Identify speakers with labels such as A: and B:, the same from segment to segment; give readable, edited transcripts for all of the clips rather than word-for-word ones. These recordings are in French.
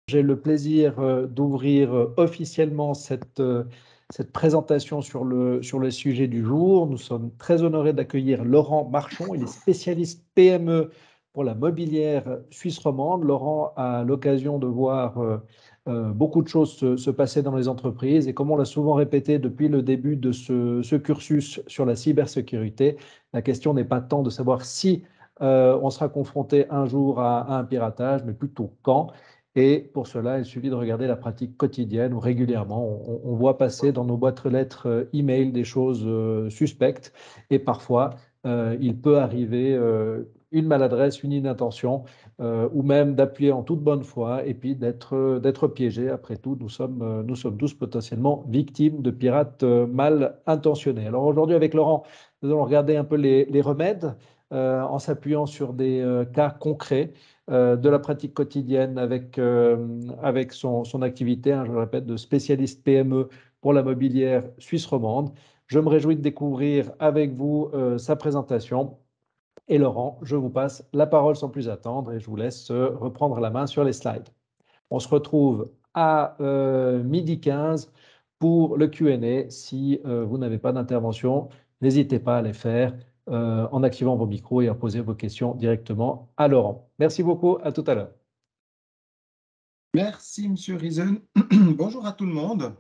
A: J'ai le plaisir d'ouvrir officiellement cette présentation sur le sujet du jour. Nous sommes très honorés d'accueillir Laurent Marchon. Il est spécialiste PME pour la mobilière suisse romande. Laurent a l'occasion de voir beaucoup de choses se passer dans les entreprises. Et comme on l'a souvent répété depuis le début de ce cursus sur la cybersécurité, la question n'est pas tant de savoir si on sera confronté un jour à un piratage, mais plutôt quand. Et pour cela, il suffit de regarder la pratique quotidienne où régulièrement, on voit passer dans nos boîtes lettres email des choses suspectes. Et parfois, il peut arriver une maladresse, une inattention, ou même d'appuyer en toute bonne foi et puis d'être piégé. Après tout, nous sommes tous potentiellement victimes de pirates mal intentionnés. Alors aujourd'hui, avec Laurent, nous allons regarder un peu les remèdes en s'appuyant sur des cas concrets de la pratique quotidienne avec son activité, hein, je le répète, de spécialiste PME pour la mobilière suisse romande. Je me réjouis de découvrir avec vous sa présentation. Et Laurent, je vous passe la parole sans plus attendre et je vous laisse reprendre la main sur les slides. On se retrouve à midi 15 pour le Q&A. Si vous n'avez pas d'intervention, n'hésitez pas à les faire en activant vos micros et à poser vos questions directement à Laurent. Merci beaucoup, à tout à l'heure.
B: Merci, Monsieur Riesen. Bonjour à tout le monde.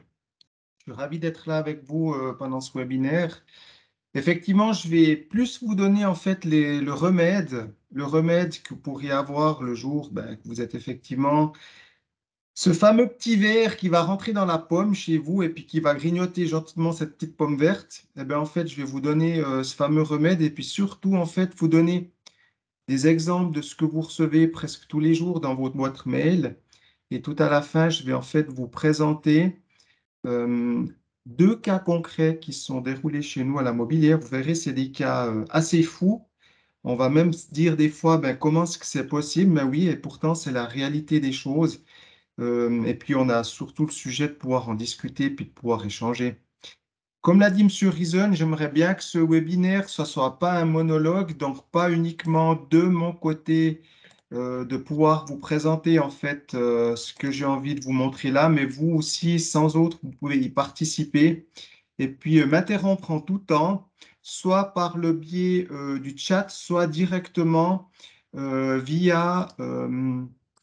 B: Je suis ravi d'être là avec vous pendant ce webinaire. Effectivement, je vais plus vous donner en fait le remède que vous pourriez avoir le jour que vous êtes effectivement ce fameux petit verre qui va rentrer dans la pomme chez vous et puis qui va grignoter gentiment cette petite pomme verte. Eh bien, en fait, je vais vous donner ce fameux remède et puis surtout, en fait, vous donner des exemples de ce que vous recevez presque tous les jours dans votre boîte mail. Et tout à la fin, je vais en fait vous présenter deux cas concrets qui se sont déroulés chez nous à la Mobilière. Vous verrez, c'est des cas assez fous. On va même se dire des fois, comment est-ce que c'est possible? Mais oui, et pourtant, c'est la réalité des choses. Et puis, on a surtout le sujet de pouvoir en discuter puis de pouvoir échanger. Comme l'a dit M. Riesen, j'aimerais bien que ce webinaire, ce ne soit pas un monologue, donc pas uniquement de mon côté de pouvoir vous présenter en fait ce que j'ai envie de vous montrer là, mais vous aussi, sans autre, vous pouvez y participer et puis m'interrompre en tout temps, soit par le biais du chat, soit directement via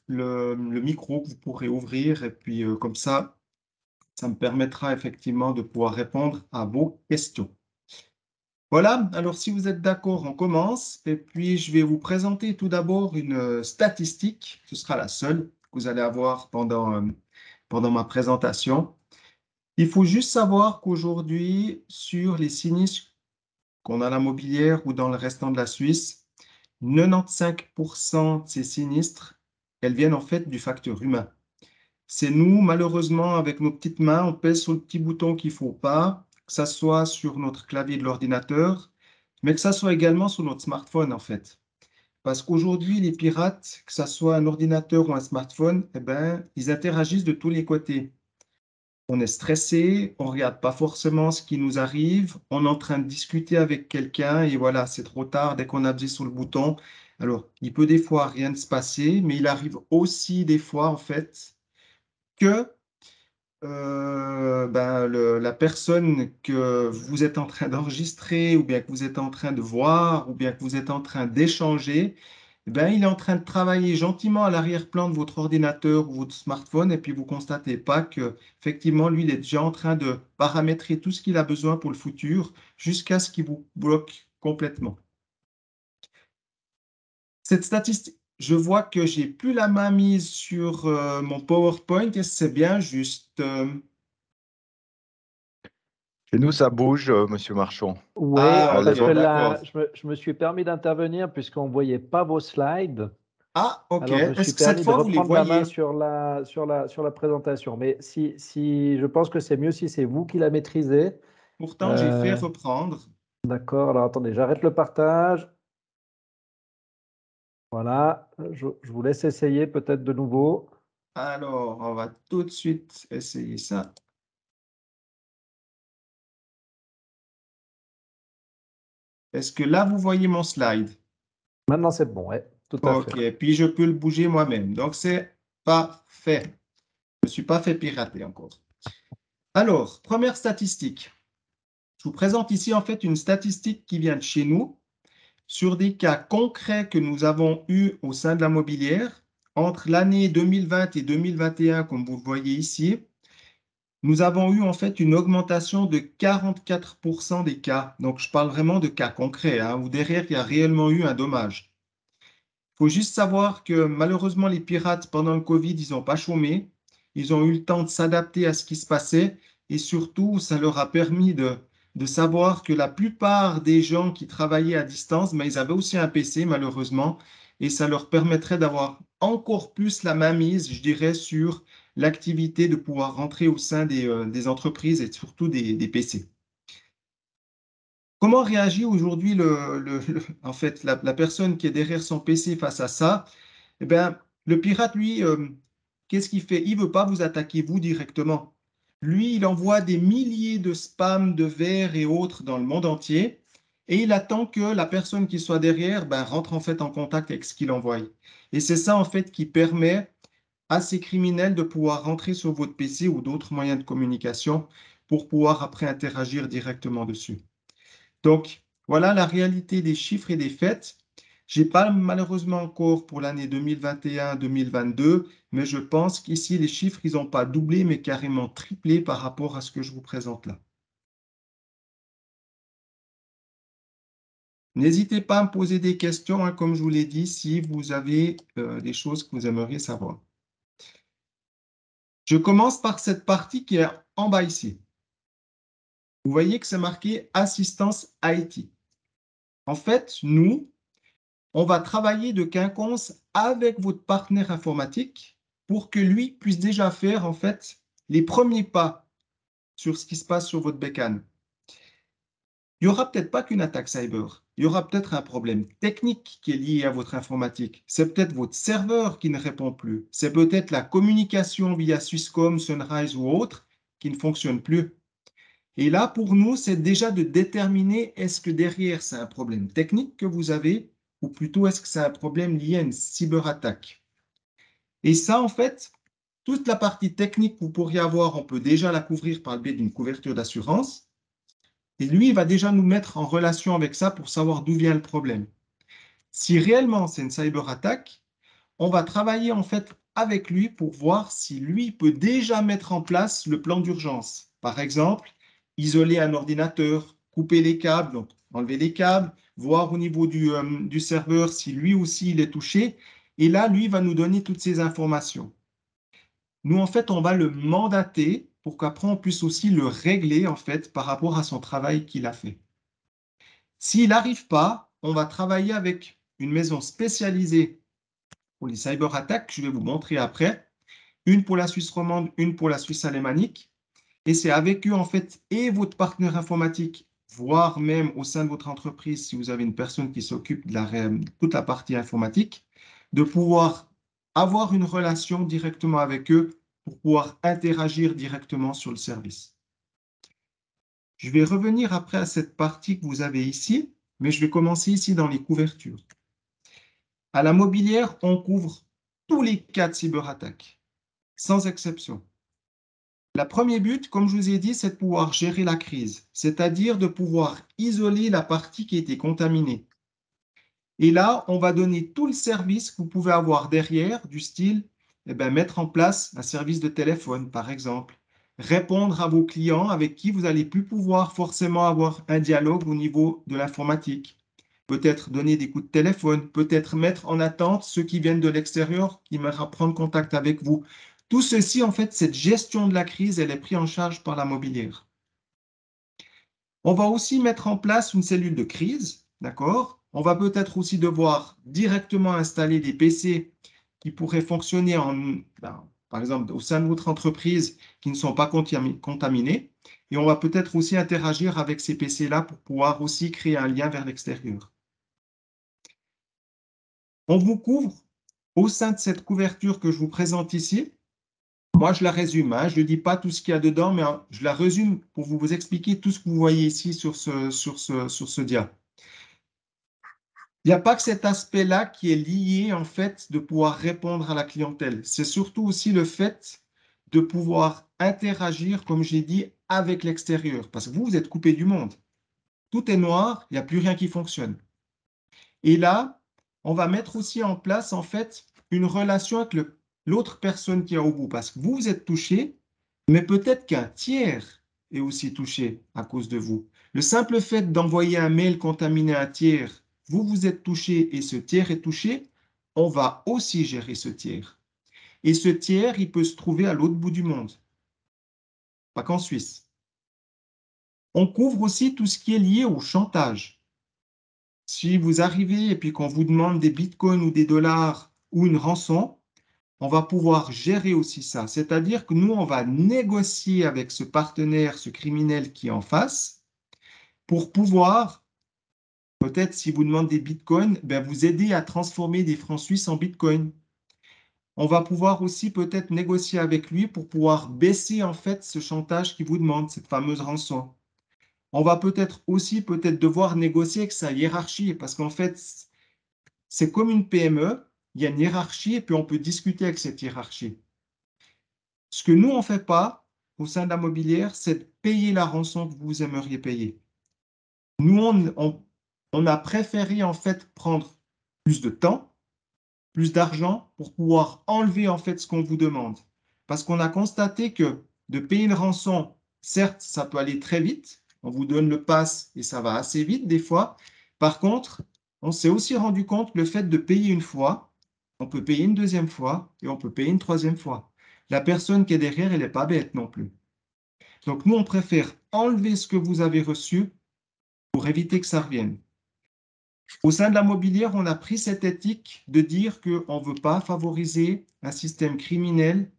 B: le micro que vous pourrez ouvrir et puis comme ça me permettra effectivement de pouvoir répondre à vos questions. Voilà, alors si vous êtes d'accord, on commence. Et puis, je vais vous présenter tout d'abord une statistique. Ce sera la seule que vous allez avoir pendant ma présentation. Il faut juste savoir qu'aujourd'hui, sur les sinistres qu'on a à la Mobilière ou dans le restant de la Suisse, 95% de ces sinistres, elles viennent en fait du facteur humain. C'est nous, malheureusement, avec nos petites mains, on pèse sur le petit bouton qu'il ne faut pas, que ça soit sur notre clavier de l'ordinateur, mais que ça soit également sur notre smartphone, en fait. Parce qu'aujourd'hui, les pirates, que ça soit un ordinateur ou un smartphone, ils interagissent de tous les côtés. On est stressé, on ne regarde pas forcément ce qui nous arrive, on est en train de discuter avec quelqu'un et voilà, c'est trop tard dès qu'on appuie sur le bouton. Alors, il peut des fois rien se passer, mais il arrive aussi des fois, en fait, que la personne que vous êtes en train d'enregistrer ou bien que vous êtes en train de voir ou bien que vous êtes en train d'échanger, il est en train de travailler gentiment à l'arrière-plan de votre ordinateur ou votre smartphone et puis vous constatez pas que effectivement lui il est déjà en train de paramétrer tout ce qu'il a besoin pour le futur jusqu'à ce qu'il vous bloque complètement. Cette statistique, je vois que j'ai plus la main mise sur mon PowerPoint et c'est bien juste.
C: Chez nous, ça bouge, Monsieur Marchon.
A: Oui,
B: Ah,
A: parce
B: ok,
A: que
B: d'accord.
A: là, je me suis permis d'intervenir puisqu'on ne voyait pas vos slides.
B: Ah, ok.
A: Alors, je me suis
B: Est-ce que cette
A: permis de
B: fois, vous les
A: reprendre la main
B: voyez?
A: sur la présentation. Mais si je pense que c'est mieux si c'est vous qui la maîtrisez.
B: Pourtant, j'ai fait
A: Euh,
B: reprendre.
A: d'accord, alors attendez, j'arrête le partage. Voilà, je vous laisse essayer peut-être de nouveau.
B: Alors, on va tout de suite essayer ça. Est-ce que là, vous voyez mon slide?
A: Maintenant, c'est bon, ouais, tout à fait.
B: Ok, puis je peux le bouger moi-même. Donc, c'est pas fait. Je ne suis pas fait pirater encore. Alors, première statistique. Je vous présente ici en fait une statistique qui vient de chez nous sur des cas concrets que nous avons eus au sein de la mobilière entre l'année 2020 et 2021, comme vous le voyez ici. Nous avons eu en fait une augmentation de 44% des cas. Donc, je parle vraiment de cas concrets, hein, où derrière, il y a réellement eu un dommage. Il faut juste savoir que malheureusement, les pirates, pendant le Covid, ils n'ont pas chômé. Ils ont eu le temps de s'adapter à ce qui se passait et surtout, ça leur a permis de savoir que la plupart des gens qui travaillaient à distance, mais ils avaient aussi un PC malheureusement et ça leur permettrait d'avoir encore plus la mainmise, je dirais, sur l'activité de pouvoir rentrer au sein des entreprises et surtout des PC. Comment réagit aujourd'hui en fait, la personne qui est derrière son PC face à ça? Eh bien, le pirate, lui, qu'est-ce qu'il fait? Il ne veut pas vous attaquer, vous, directement. Lui, il envoie des milliers de spams, de vers et autres dans le monde entier, et il attend que la personne qui soit derrière rentre en fait en contact avec ce qu'il envoie. Et c'est ça, en fait, qui permet à ces criminels de pouvoir rentrer sur votre PC ou d'autres moyens de communication pour pouvoir après interagir directement dessus. Donc, voilà la réalité des chiffres et des faits. Je n'ai pas malheureusement encore pour l'année 2021-2022, mais je pense qu'ici, les chiffres, ils n'ont pas doublé, mais carrément triplé par rapport à ce que je vous présente là. N'hésitez pas à me poser des questions, hein, comme je vous l'ai dit, si vous avez des choses que vous aimeriez savoir. Je commence par cette partie qui est en bas ici. Vous voyez que c'est marqué assistance IT. En fait, nous, on va travailler de quinconce avec votre partenaire informatique pour que lui puisse déjà faire en fait les premiers pas sur ce qui se passe sur votre bécane. Il n'y aura peut-être pas qu'une attaque cyber, il y aura peut-être un problème technique qui est lié à votre informatique. C'est peut-être votre serveur qui ne répond plus. C'est peut-être la communication via Swisscom, Sunrise ou autre qui ne fonctionne plus. Et là, pour nous, c'est déjà de déterminer est-ce que derrière, c'est un problème technique que vous avez ou plutôt est-ce que c'est un problème lié à une cyberattaque. Et ça, en fait, toute la partie technique que vous pourriez avoir, on peut déjà la couvrir par le biais d'une couverture d'assurance. Et lui, il va déjà nous mettre en relation avec ça pour savoir d'où vient le problème. Si réellement c'est une cyberattaque, on va travailler en fait avec lui pour voir si lui peut déjà mettre en place le plan d'urgence. Par exemple, isoler un ordinateur, couper les câbles, donc enlever les câbles, voir au niveau du serveur si lui aussi il est touché. Et là, lui va nous donner toutes ces informations. Nous, en fait, on va le mandater pour qu'après on puisse aussi le régler en fait par rapport à son travail qu'il a fait. S'il n'arrive pas, on va travailler avec une maison spécialisée pour les cyberattaques, je vais vous montrer après. Une pour la Suisse romande, une pour la Suisse alémanique. Et c'est avec eux, en fait, et votre partenaire informatique, voire même au sein de votre entreprise, si vous avez une personne qui s'occupe de toute la partie informatique, de pouvoir avoir une relation directement avec eux pour pouvoir interagir directement sur le service. Je vais revenir après à cette partie que vous avez ici, mais je vais commencer ici dans les couvertures. À la mobilière, on couvre tous les cas de cyberattaque, sans exception. Le premier but, comme je vous ai dit, c'est de pouvoir gérer la crise, c'est-à-dire de pouvoir isoler la partie qui a été contaminée. Et là, on va donner tout le service que vous pouvez avoir derrière, du style mettre en place un service de téléphone, par exemple, répondre à vos clients avec qui vous n'allez plus pouvoir forcément avoir un dialogue au niveau de l'informatique. Peut-être donner des coups de téléphone, peut-être mettre en attente ceux qui viennent de l'extérieur, qui vont prendre contact avec vous. Tout ceci, en fait, cette gestion de la crise, elle est prise en charge par la mobilière. On va aussi mettre en place une cellule de crise, d'accord? On va peut-être aussi devoir directement installer des PC qui pourraient fonctionner par exemple au sein de votre entreprise qui ne sont pas contaminés. Et on va peut-être aussi interagir avec ces PC-là pour pouvoir aussi créer un lien vers l'extérieur. On vous couvre au sein de cette couverture que je vous présente ici. Moi, je la résume, hein. Je ne dis pas tout ce qu'il y a dedans, mais je la résume pour vous expliquer tout ce que vous voyez ici sur ce dia. Il n'y a pas que cet aspect-là qui est lié, en fait, de pouvoir répondre à la clientèle. C'est surtout aussi le fait de pouvoir interagir, comme j'ai dit, avec l'extérieur. Parce que vous êtes coupé du monde. Tout est noir, il n'y a plus rien qui fonctionne. Et là, on va mettre aussi en place, en fait, une relation avec l'autre personne qui est au bout. Parce que vous êtes touché, mais peut-être qu'un tiers est aussi touché à cause de vous. Le simple fait d'envoyer un mail contaminé à un tiers, vous êtes touché et ce tiers est touché, on va aussi gérer ce tiers. Et ce tiers, il peut se trouver à l'autre bout du monde, pas qu'en Suisse. On couvre aussi tout ce qui est lié au chantage. Si vous arrivez et puis qu'on vous demande des bitcoins ou des dollars ou une rançon, on va pouvoir gérer aussi ça. C'est-à-dire que nous, on va négocier avec ce partenaire, ce criminel qui est en face, pour pouvoir, peut-être si vous demandez des bitcoins, ben vous aider à transformer des francs suisses en bitcoins. On va pouvoir aussi peut-être négocier avec lui pour pouvoir baisser en fait ce chantage qu'il vous demande, cette fameuse rançon. On va peut-être aussi devoir négocier avec sa hiérarchie parce qu'en fait, c'est comme une PME, il y a une hiérarchie et puis on peut discuter avec cette hiérarchie. Ce que nous, on ne fait pas au sein de la mobilière, c'est de payer la rançon que vous aimeriez payer. Nous, on a préféré en fait prendre plus de temps, plus d'argent pour pouvoir enlever en fait ce qu'on vous demande. Parce qu'on a constaté que de payer une rançon, certes, ça peut aller très vite. On vous donne le pass et ça va assez vite des fois. Par contre, on s'est aussi rendu compte que le fait de payer une fois, on peut payer une deuxième fois et on peut payer une troisième fois. La personne qui est derrière, elle n'est pas bête non plus. Donc nous, on préfère enlever ce que vous avez reçu pour éviter que ça revienne. Au sein de la mobilière, on a pris cette éthique de dire qu'on ne veut pas favoriser un système criminel.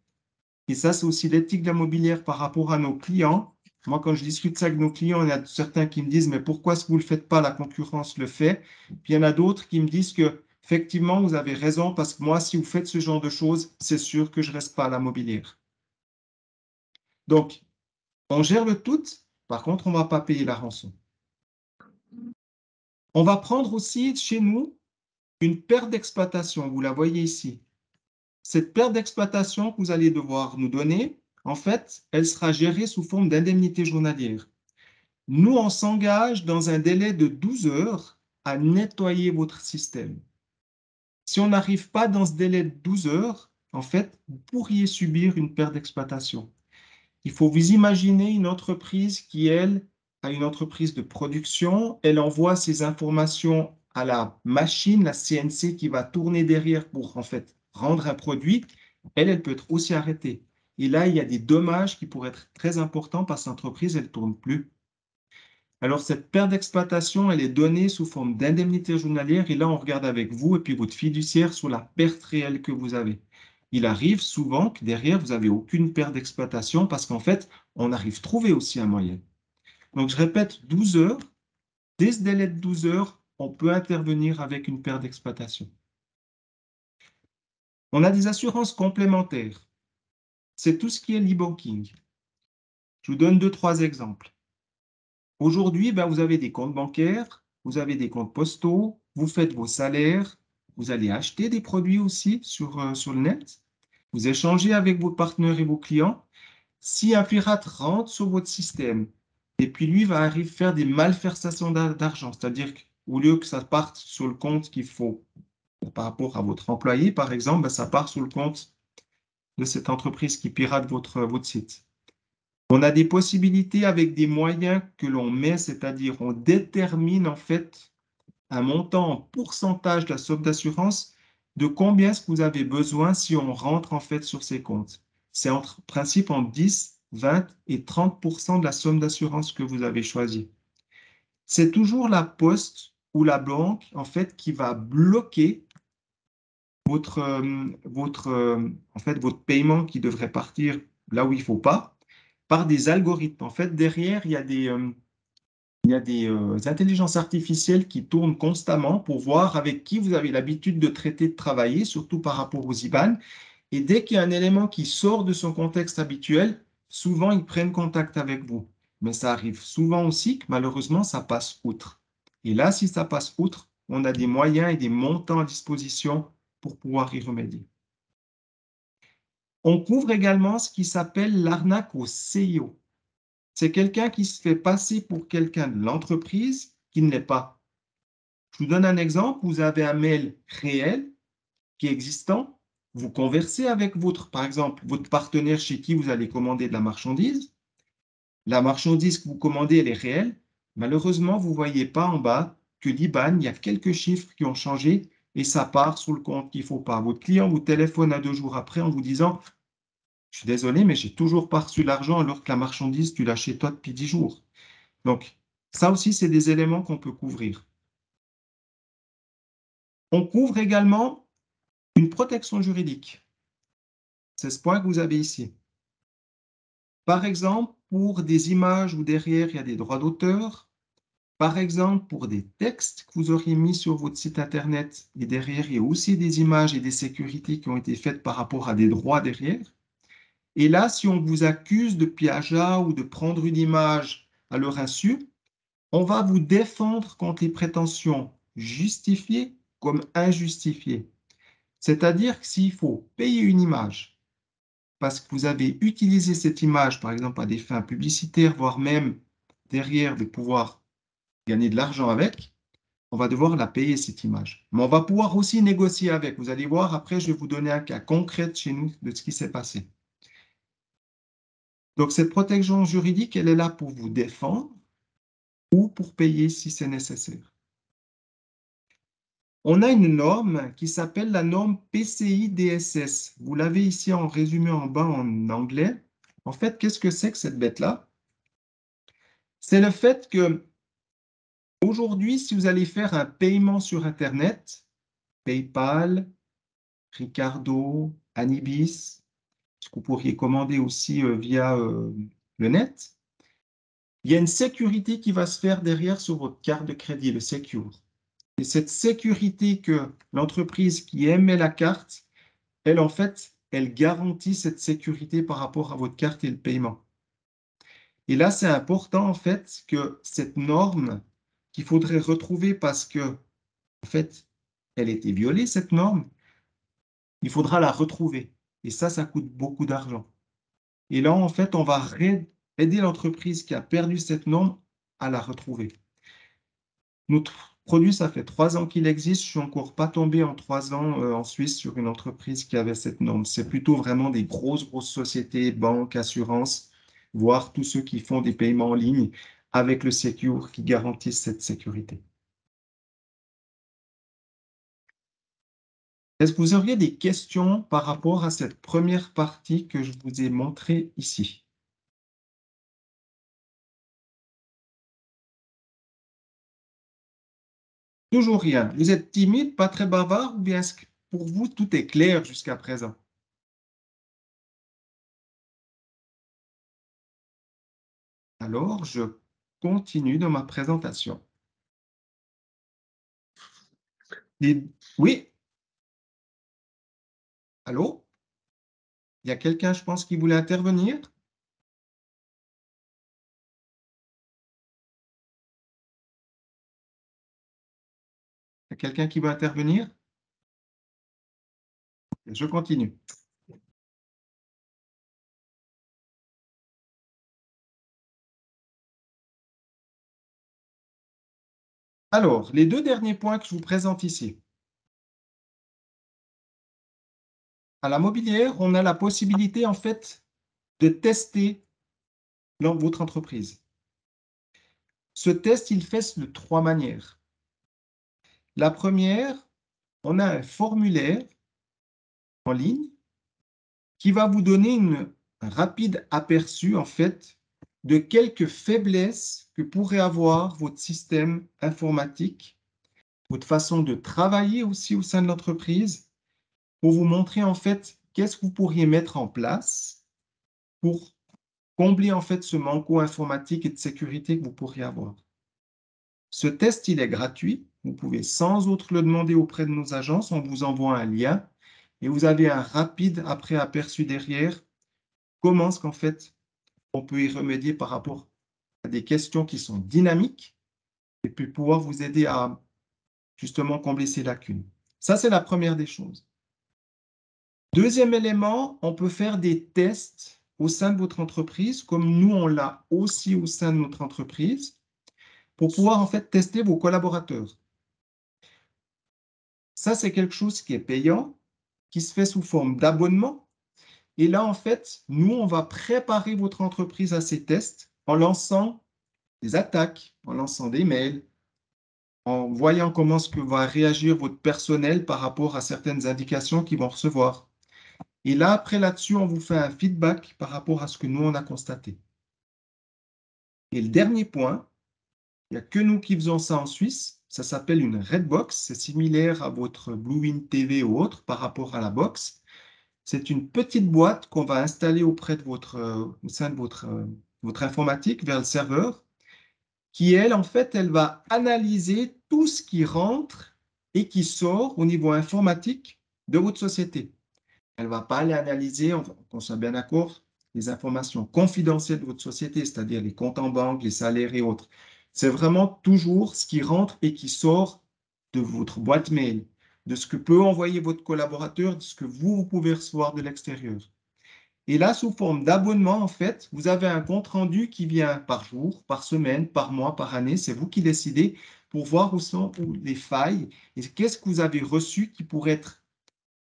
B: Et ça, c'est aussi l'éthique de la mobilière par rapport à nos clients. Moi, quand je discute ça avec nos clients, il y a certains qui me disent, mais pourquoi est-ce que vous ne le faites pas? La concurrence le fait. Puis il y en a d'autres qui me disent que, effectivement, vous avez raison, parce que moi, si vous faites ce genre de choses, c'est sûr que je ne reste pas à la mobilière. Donc, on gère le tout. Par contre, on ne va pas payer la rançon. On va prendre aussi chez nous une perte d'exploitation. Vous la voyez ici. Cette perte d'exploitation que vous allez devoir nous donner, en fait, elle sera gérée sous forme d'indemnité journalière. Nous, on s'engage dans un délai de 12 heures à nettoyer votre système. Si on n'arrive pas dans ce délai de 12 heures, en fait, vous pourriez subir une perte d'exploitation. Il faut vous imaginer une entreprise qui, elle, a une entreprise de production. Elle envoie ces informations à la machine, la CNC, qui va tourner derrière pour, en fait, rendre un produit. Elle peut être aussi arrêtée. Et là, il y a des dommages qui pourraient être très importants parce que l'entreprise, elle ne tourne plus. Alors, cette perte d'exploitation, elle est donnée sous forme d'indemnité journalière. Et là, on regarde avec vous et puis votre fiduciaire sur la perte réelle que vous avez. Il arrive souvent que derrière, vous n'avez aucune perte d'exploitation parce qu'en fait, on arrive à trouver aussi un moyen. Donc, je répète, 12 heures. Dès ce délai de 12 heures, on peut intervenir avec une perte d'exploitation. On a des assurances complémentaires. C'est tout ce qui est l'e-banking. Je vous donne 2-3 exemples. Aujourd'hui, vous avez des comptes bancaires, vous avez des comptes postaux, vous faites vos salaires, vous allez acheter des produits aussi sur le net, vous échangez avec vos partenaires et vos clients. Si un pirate rentre sur votre système et puis lui va arriver faire des malversations d'argent, c'est-à-dire qu'au lieu que ça parte sur le compte qu'il faut par rapport à votre employé, par exemple, ça part sur le compte de cette entreprise qui pirate votre site. On a des possibilités avec des moyens que l'on met, c'est-à-dire on détermine en fait un montant en pourcentage de la somme d'assurance de combien est-ce que vous avez besoin si on rentre en fait sur ces comptes. C'est en principe entre 10, 20 et 30% de la somme d'assurance que vous avez choisie. C'est toujours la poste ou la banque en fait qui va bloquer votre paiement qui devrait partir là où il ne faut pas par des algorithmes. En fait, derrière, il y a des intelligences artificielles qui tournent constamment pour voir avec qui vous avez l'habitude de traiter, de travailler, surtout par rapport aux IBAN. Et dès qu'il y a un élément qui sort de son contexte habituel, souvent, ils prennent contact avec vous. Mais ça arrive souvent aussi que malheureusement, ça passe outre. Et là, si ça passe outre, on a des moyens et des montants à disposition pour pouvoir y remédier. On couvre également ce qui s'appelle l'arnaque au CIO. C'est quelqu'un qui se fait passer pour quelqu'un de l'entreprise qui ne l'est pas. Je vous donne un exemple. Vous avez un mail réel qui est existant. Vous conversez avec par exemple, votre partenaire chez qui vous allez commander de la marchandise. La marchandise que vous commandez, elle est réelle. Malheureusement, vous ne voyez pas en bas que l'IBAN, il y a quelques chiffres qui ont changé et ça part sur le compte qu'il ne faut pas. Votre client vous téléphone à 2 jours après en vous disant « Je suis désolé, mais j'ai toujours pas reçu l'argent alors que la marchandise, tu l'as chez toi depuis 10 jours. » Donc, ça aussi, c'est des éléments qu'on peut couvrir. On couvre également une protection juridique. C'est ce point que vous avez ici. Par exemple, pour des images où derrière, il y a des droits d'auteur. Par exemple, pour des textes que vous auriez mis sur votre site Internet et derrière, il y a aussi des images et des sécurités qui ont été faites par rapport à des droits derrière. Et là, si on vous accuse de plagiat ou de prendre une image à leur insu, on va vous défendre contre les prétentions justifiées comme injustifiées. C'est-à-dire que s'il faut payer une image parce que vous avez utilisé cette image, par exemple, à des fins publicitaires, voire même derrière de pouvoir gagner de l'argent avec, on va devoir la payer, cette image. Mais on va pouvoir aussi négocier avec. Vous allez voir, après, je vais vous donner un cas concret de chez nous de ce qui s'est passé. Donc, cette protection juridique, elle est là pour vous défendre ou pour payer si c'est nécessaire. On a une norme qui s'appelle la norme PCI DSS. Vous l'avez ici en résumé en bas en anglais. En fait, qu'est-ce que c'est que cette bête-là? C'est le fait que aujourd'hui, si vous allez faire un paiement sur Internet, PayPal, Ricardo, Anibis, ce que vous pourriez commander aussi via le net, il y a une sécurité qui va se faire derrière sur votre carte de crédit, le Secure. Et cette sécurité que l'entreprise qui émet la carte, elle, en fait, elle garantit cette sécurité par rapport à votre carte et le paiement. Et là, c'est important, en fait, que cette norme qu'il faudrait retrouver parce que, en fait, elle a été violée, cette norme, il faudra la retrouver. Et ça coûte beaucoup d'argent. Et là, en fait, on va aider l'entreprise qui a perdu cette norme à la retrouver. Notre produit, ça fait 3 ans qu'il existe. Je ne suis encore pas tombé en 3 ans en Suisse sur une entreprise qui avait cette norme. C'est plutôt vraiment des grosses sociétés, banques, assurances, voire tous ceux qui font des paiements en ligne avec le Secure qui garantissent cette sécurité. Est-ce que vous auriez des questions par rapport à cette première partie que je vous ai montrée ici? Toujours rien. Vous êtes timide, pas très bavard, ou bien est-ce que pour vous, tout est clair jusqu'à présent? Alors, je continue dans ma présentation. Oui? Allô? Il y a quelqu'un, je pense, qui voulait intervenir? Il y a quelqu'un qui veut intervenir? Je continue. Alors, les 2 derniers points que je vous présente ici. À la mobilière, on a la possibilité, en fait, de tester votre entreprise. Ce test, il fait de 3 manières. La première, on a un formulaire en ligne qui va vous donner un rapide aperçu, en fait, de quelques faiblesses que pourrait avoir votre système informatique, votre façon de travailler aussi au sein de l'entreprise, pour vous montrer, en fait, qu'est-ce que vous pourriez mettre en place pour combler, en fait, ce manque informatique et de sécurité que vous pourriez avoir. Ce test, il est gratuit. Vous pouvez sans autre le demander auprès de nos agences. On vous envoie un lien et vous avez un rapide après-aperçu derrière. Comment est-ce qu'en fait, on peut y remédier par rapport à des questions qui sont dynamiques et puis pouvoir vous aider à justement combler ces lacunes. Ça, c'est la première des choses. Deuxième élément, on peut faire des tests au sein de votre entreprise, comme nous, on l'a aussi au sein de notre entreprise, pour pouvoir en fait tester vos collaborateurs. Ça, c'est quelque chose qui est payant, qui se fait sous forme d'abonnement. Et là, en fait, nous, on va préparer votre entreprise à ces tests en lançant des attaques, en lançant des mails, en voyant comment est-ce que va réagir votre personnel par rapport à certaines indications qu'ils vont recevoir. Et là, après, là-dessus, on vous fait un feedback par rapport à ce que nous, on a constaté. Et le dernier point, il n'y a que nous qui faisons ça en Suisse. Ça s'appelle une Redbox. C'est similaire à votre Bluewind TV ou autre par rapport à la box. C'est une petite boîte qu'on va installer auprès de au sein de votre informatique vers le serveur, qui, elle, en fait, elle va analyser tout ce qui rentre et qui sort au niveau informatique de votre société. Elle ne va pas aller analyser, qu'on soit bien d'accord, les informations confidentielles de votre société, c'est-à-dire les comptes en banque, les salaires et autres. C'est vraiment toujours ce qui rentre et qui sort de votre boîte mail, de ce que peut envoyer votre collaborateur, de ce que vous pouvez recevoir de l'extérieur. Et là, sous forme d'abonnement, en fait, vous avez un compte rendu qui vient par jour, par semaine, par mois, par année. C'est vous qui décidez pour voir où sont les failles et qu'est-ce que vous avez reçu qui pourrait être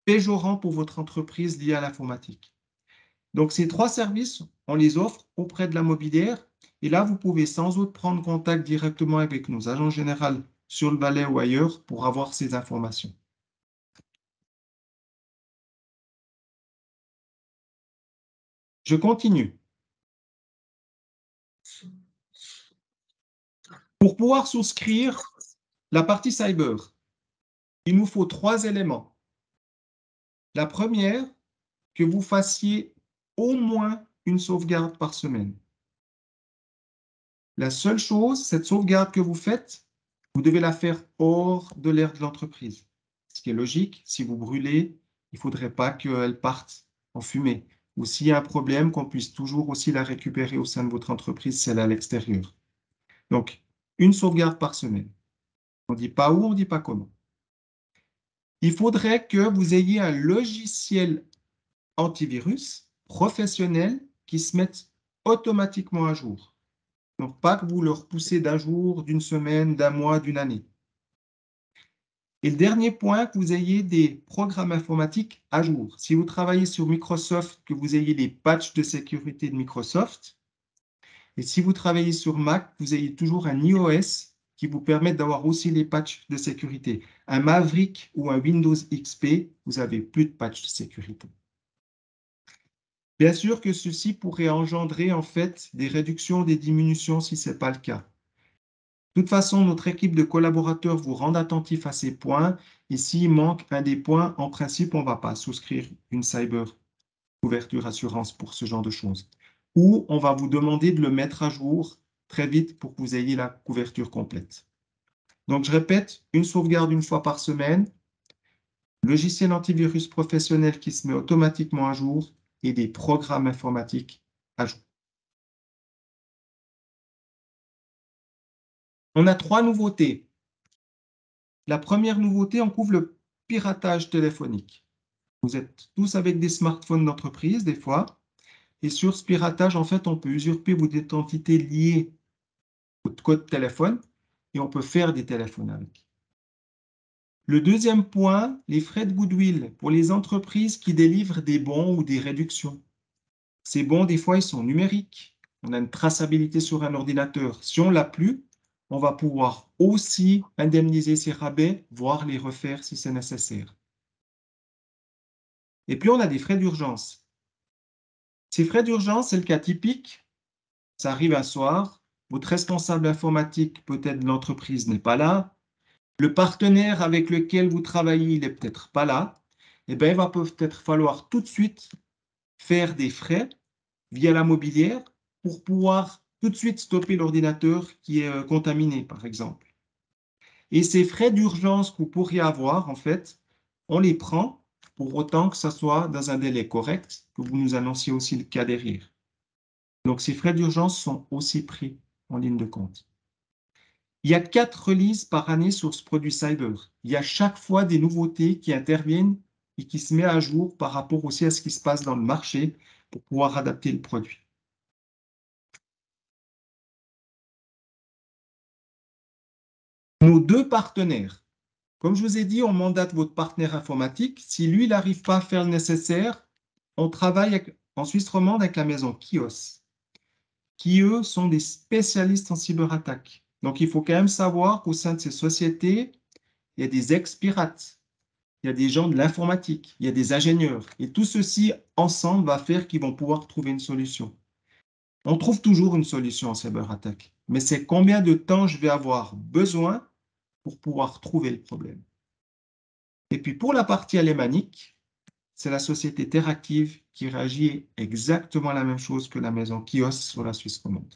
B: péjorant pour votre entreprise liée à l'informatique. Donc, ces trois services, on les offre auprès de la mobilière. Et là, vous pouvez sans autre prendre contact directement avec nos agents généraux sur le Valais ou ailleurs pour avoir ces informations. Je continue. Pour pouvoir souscrire la partie cyber, il nous faut 3 éléments. La première, que vous fassiez au moins une sauvegarde par semaine. La seule chose, cette sauvegarde que vous faites, vous devez la faire hors de l'aire de l'entreprise. Ce qui est logique, si vous brûlez, il ne faudrait pas qu'elle parte en fumée. Ou s'il y a un problème, qu'on puisse toujours aussi la récupérer au sein de votre entreprise, celle à l'extérieur. Donc, une sauvegarde par semaine. On ne dit pas où, on ne dit pas comment. Il faudrait que vous ayez un logiciel antivirus professionnel qui se mette automatiquement à jour. Donc, pas que vous le repoussez d'un jour, d'une semaine, d'un mois, d'une année. Et le dernier point, que vous ayez des programmes informatiques à jour. Si vous travaillez sur Microsoft, que vous ayez les patchs de sécurité de Microsoft. Et si vous travaillez sur Mac, vous ayez toujours un iOS qui vous permet d'avoir aussi les patchs de sécurité. Un Maverick ou un Windows XP, vous n'avez plus de patchs de sécurité. Bien sûr que ceci pourrait engendrer en fait des réductions, des diminutions si ce n'est pas le cas. De toute façon, notre équipe de collaborateurs vous rend attentif à ces points. Et s'il manque un des points, en principe, on ne va pas souscrire une cyber couverture assurance pour ce genre de choses. Ou on va vous demander de le mettre à jour très vite pour que vous ayez la couverture complète. Donc, je répète, une sauvegarde une fois par semaine, logiciel antivirus professionnel qui se met automatiquement à jour et des programmes informatiques à jour. On a 3 nouveautés. La première nouveauté, on couvre le piratage téléphonique. Vous êtes tous avec des smartphones d'entreprise, des fois. Et sur ce piratage, en fait, on peut usurper vos identités liées au code téléphone et on peut faire des téléphones avec. Le deuxième point, les frais de goodwill pour les entreprises qui délivrent des bons ou des réductions. Ces bons, des fois, ils sont numériques. On a une traçabilité sur un ordinateur. Si on ne l'a plus, on va pouvoir aussi indemniser ces rabais, voire les refaire si c'est nécessaire. Et puis, on a des frais d'urgence. Ces frais d'urgence, c'est le cas typique. Ça arrive un soir, votre responsable informatique, peut-être de l'entreprise, n'est pas là. Le partenaire avec lequel vous travaillez, il n'est peut-être pas là. Eh bien, il va peut-être falloir tout de suite faire des frais via la mobilière pour pouvoir tout de suite stopper l'ordinateur qui est contaminé, par exemple. Et ces frais d'urgence que vous pourriez avoir, en fait, on les prend pour autant que ça soit dans un délai correct, que vous nous annonciez aussi le cas derrière. Donc, ces frais d'urgence sont aussi pris en ligne de compte. Il y a 4 releases par année sur ce produit cyber. Il y a chaque fois des nouveautés qui interviennent et qui se mettent à jour par rapport aussi à ce qui se passe dans le marché pour pouvoir adapter le produit. Nos 2 partenaires. Comme je vous ai dit, on mandate votre partenaire informatique. Si lui, il n'arrive pas à faire le nécessaire, on travaille en Suisse romande avec la maison Kios, qui, eux, sont des spécialistes en cyberattaque. Donc, il faut quand même savoir qu'au sein de ces sociétés, il y a des ex-pirates, il y a des gens de l'informatique, il y a des ingénieurs. Et tout ceci, ensemble, va faire qu'ils vont pouvoir trouver une solution. On trouve toujours une solution en cyberattaque, mais c'est combien de temps je vais avoir besoin pour pouvoir trouver le problème. Et puis, pour la partie alémanique, c'est la société Teractive qui réagit exactement la même chose que la maison Kios sur la Suisse romande.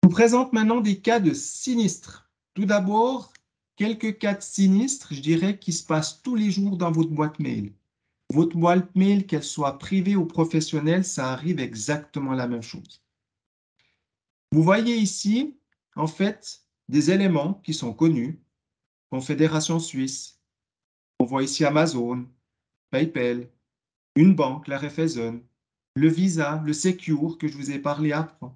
B: Je vous présente maintenant des cas de sinistres. Tout d'abord, quelques cas de sinistres, je dirais, qui se passent tous les jours dans votre boîte mail. Votre boîte mail, qu'elle soit privée ou professionnelle, ça arrive exactement la même chose. Vous voyez ici, en fait, des éléments qui sont connus. Confédération suisse. On voit ici Amazon, PayPal, une banque, la Raiffeisen, le Visa, le Secure que je vous ai parlé après.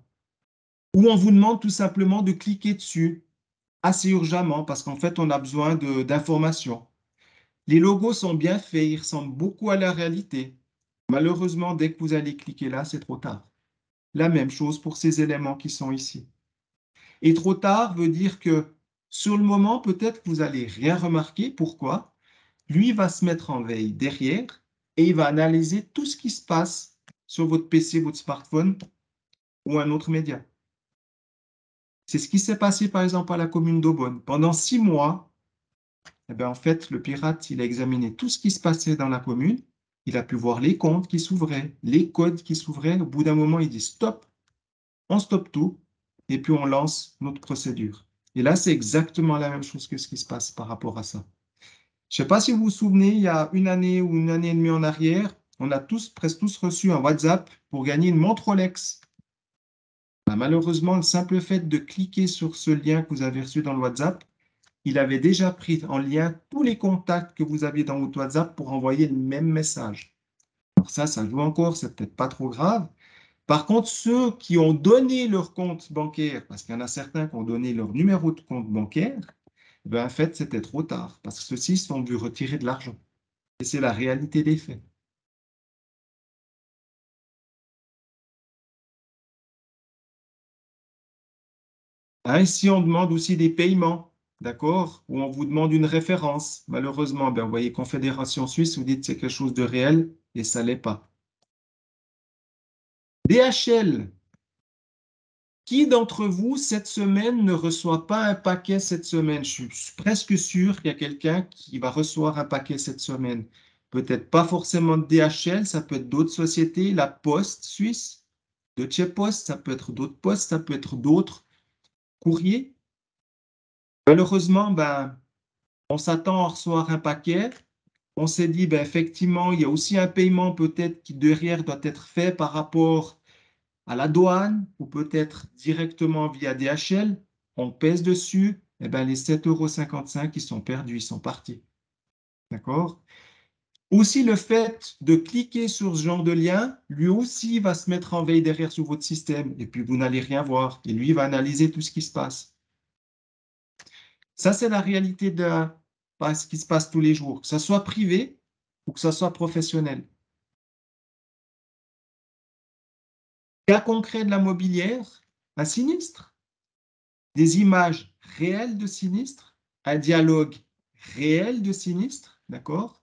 B: Ou on vous demande tout simplement de cliquer dessus assez urgemment parce qu'en fait, on a besoin d'informations. Les logos sont bien faits, ils ressemblent beaucoup à la réalité. Malheureusement, dès que vous allez cliquer là, c'est trop tard. La même chose pour ces éléments qui sont ici. Et trop tard veut dire que sur le moment, peut-être que vous n'allez rien remarquer. Pourquoi? Lui va se mettre en veille derrière et il va analyser tout ce qui se passe sur votre PC, votre smartphone ou un autre média. C'est ce qui s'est passé par exemple à la commune d'Aubonne. Pendant 6 mois, en fait, le pirate, il a examiné tout ce qui se passait dans la commune. Il a pu voir les comptes qui s'ouvraient, les codes qui s'ouvraient. Au bout d'un moment, il dit stop, on stoppe tout et puis on lance notre procédure. Et là, c'est exactement la même chose que ce qui se passe par rapport à ça. Je ne sais pas si vous vous souvenez, il y a 1 année ou 1 année et demie en arrière, on a presque tous reçu un WhatsApp pour gagner une montre Rolex. Malheureusement, le simple fait de cliquer sur ce lien que vous avez reçu dans le WhatsApp, il avait déjà pris en lien tous les contacts que vous aviez dans votre WhatsApp pour envoyer le même message. Alors ça joue encore, c'est peut-être pas trop grave. Par contre, ceux qui ont donné leur compte bancaire, parce qu'il y en a certains qui ont donné leur numéro de compte bancaire, en fait, c'était trop tard, parce que ceux-ci se sont vus retirer de l'argent. Et c'est la réalité des faits. Ici, on demande aussi des paiements, d'accord? Ou on vous demande une référence. Malheureusement, vous voyez Confédération Suisse, vous dites que c'est quelque chose de réel et ça ne l'est pas. DHL. Qui d'entre vous, cette semaine, ne reçoit pas un paquet cette semaine? Je suis presque sûr qu'il y a quelqu'un qui va recevoir un paquet cette semaine. Peut-être pas forcément de DHL, ça peut être d'autres sociétés, la Poste suisse, Deutsche Post, ça peut être d'autres postes, ça peut être d'autres courriers. Malheureusement, on s'attend à recevoir un paquet. On s'est dit, effectivement, il y a aussi un paiement peut-être qui derrière doit être fait par rapport à la douane ou peut-être directement via DHL. On pèse dessus, et les 7,55 € ils sont perdus, ils sont partis. D'accord? Aussi, le fait de cliquer sur ce genre de lien, lui aussi va se mettre en veille derrière sur votre système et puis vous n'allez rien voir. Et lui va analyser tout ce qui se passe. Ça, c'est la réalité de ce qui se passe tous les jours, que ce soit privé ou que ce soit professionnel. Cas concret de la mobilière, un sinistre, des images réelles de sinistre, un dialogue réel de sinistre, d'accord?